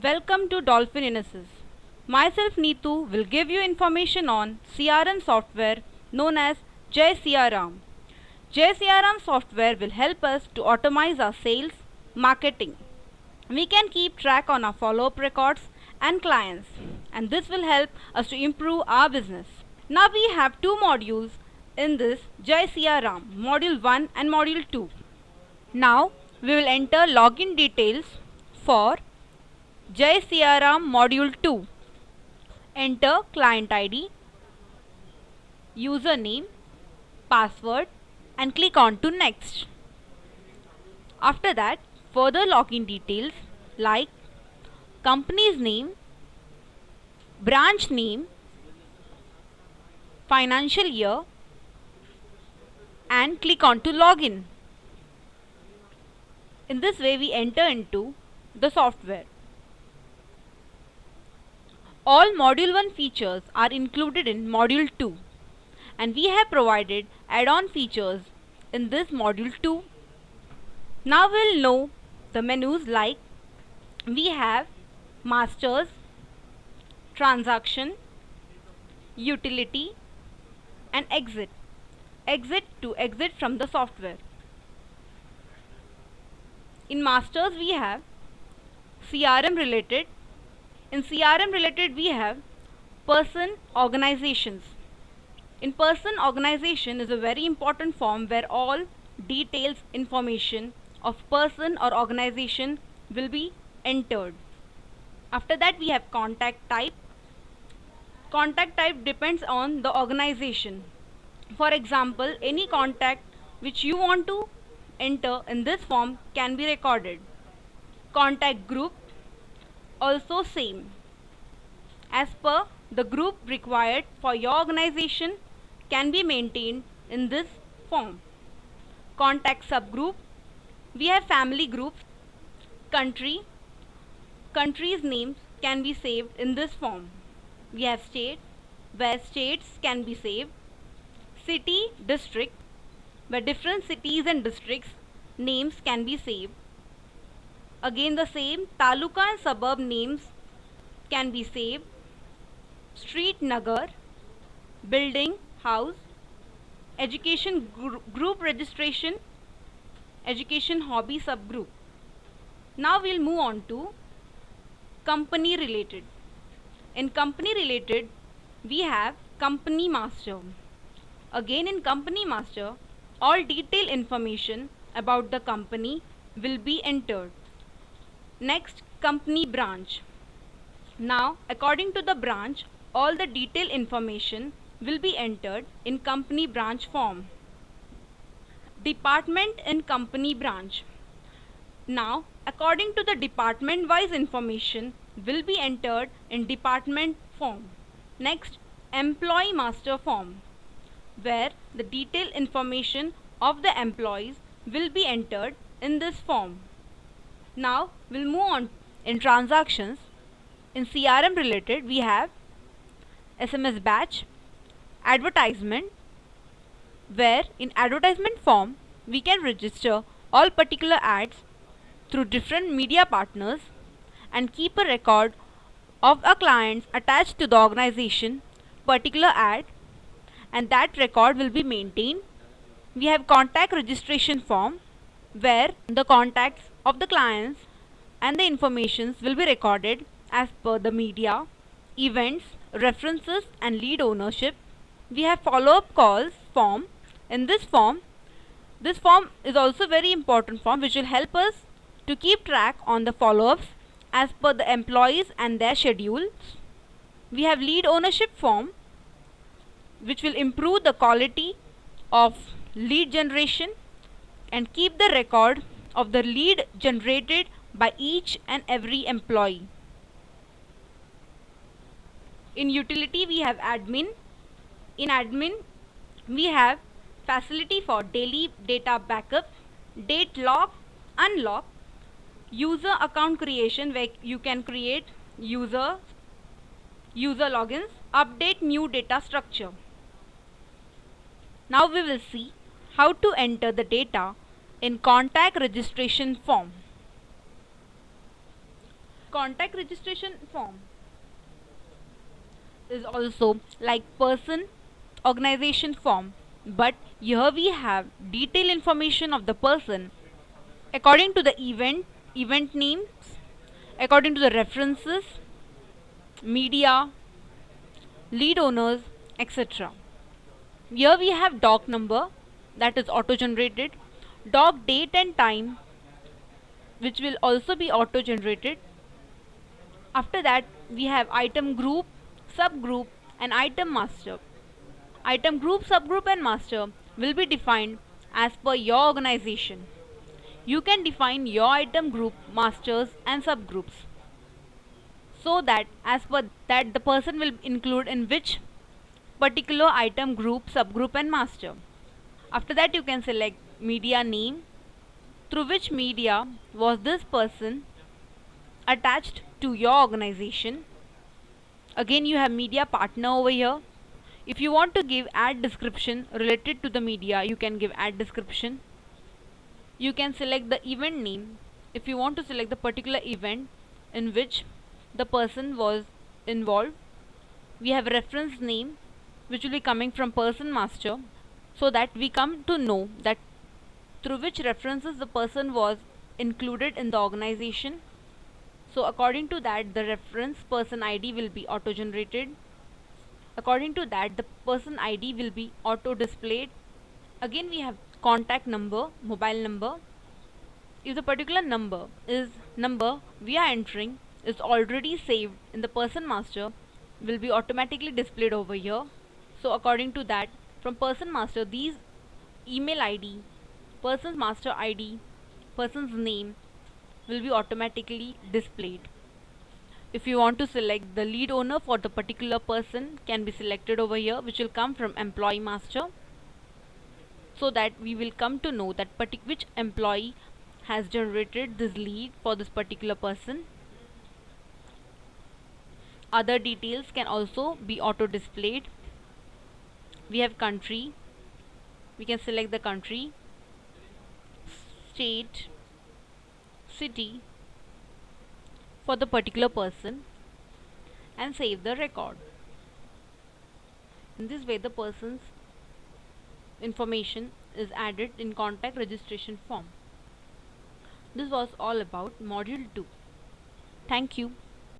Welcome to Dolphin Innocence. Myself Neetu will give you information on CRM software known as JCRM. JCRM software will help us to automate our sales, marketing. We can keep track on our follow-up records and clients, and this will help us to improve our business. Now we have two modules in this JCRM, Module 1 and Module 2. Now we will enter login details for JCRM Module 2. Enter client ID, username, password and click on to next. After that, further login details like company's name, branch name, financial year and click on to login. In this way we enter into the software. All Module 1 features are included in Module 2 and we have provided add-on features in this Module 2. Now we'll know the menus like we have Masters, Transaction, Utility and Exit. Exit to exit from the software. In Masters we have CRM related. In CRM related we have person organizations. In person organization is a very important form where all details information of person or organization will be entered. After that we have contact type. Contact type depends on the organization. For example, any contact which you want to enter in this form can be recorded. Contact group also same. As per the group required for your organization can be maintained in this form. Contact subgroup. We have family groups. Country. Country's names can be saved in this form. We have state, where states can be saved. City, district, where different cities and districts names can be saved. Again the same, taluka and suburb names can be saved. Street, nagar, building, house, education group registration, education hobby subgroup. Now we'll move on to company related. In company related we have company master. Again in company master all detailed information about the company will be entered. Next, company branch. Now according to the branch all the detailed information will be entered in company branch form. Department in company branch. Now according to the department wise information will be entered in department form. Next, employee master form, where the detailed information of the employees will be entered in this form. Now we'll move on in transactions. In CRM related we have SMS batch, advertisement, where in advertisement form we can register all particular ads through different media partners and keep a record of a clients attached to the organization particular ad, and that record will be maintained. We have contact registration form where the contacts of the clients and the informations will be recorded as per the media, events, references and lead ownership. We have follow-up calls form. In this form is also very important form which will help us to keep track on the follow-ups as per the employees and their schedules. We have lead ownership form which will improve the quality of lead generation and keep the record of the lead generated by each and every employee. In utility we have admin. In admin we have facility for daily data backup, date lock, unlock, user account creation where you can create user logins, update new data structure. Now we will see how to enter the data in contact registration form. Contact registration form is also like person organization form, but here we have detailed information of the person according to the event names, according to the references, media, lead owners, etc. Here we have doc number, that is auto generated, doc date and time, which will also be auto generated. After that we have item group, subgroup and item master. Item group, subgroup and master will be defined as per your organization. You can define your item group, masters and subgroups, so that as per that the person will include in which particular item group, subgroup and master. After that you can select media name, through which media was this person attached to your organization. Again you have media partner over here. If you want to give ad description related to the media, you can give ad description. You can select the event name if you want to select the particular event in which the person was involved. We have reference name, which will be coming from person master, so that we come to know that through which references the person was included in the organization. So according to that the reference person ID will be auto generated. According to that the person ID will be auto displayed. Again we have contact number, mobile number. If the particular number we are entering is already saved in the person master, will be automatically displayed over here. So according to that, from person master these email ID, person's master ID, person's name will be automatically displayed. If you want to select the lead owner for the particular person, can be selected over here, which will come from employee master, so that we will come to know that which employee has generated this lead for this particular person. Other details can also be auto displayed. We have country, we can select the country, state, city for the particular person and save the record. In this way the person's information is added in contact registration form. This was all about module 2. Thank you.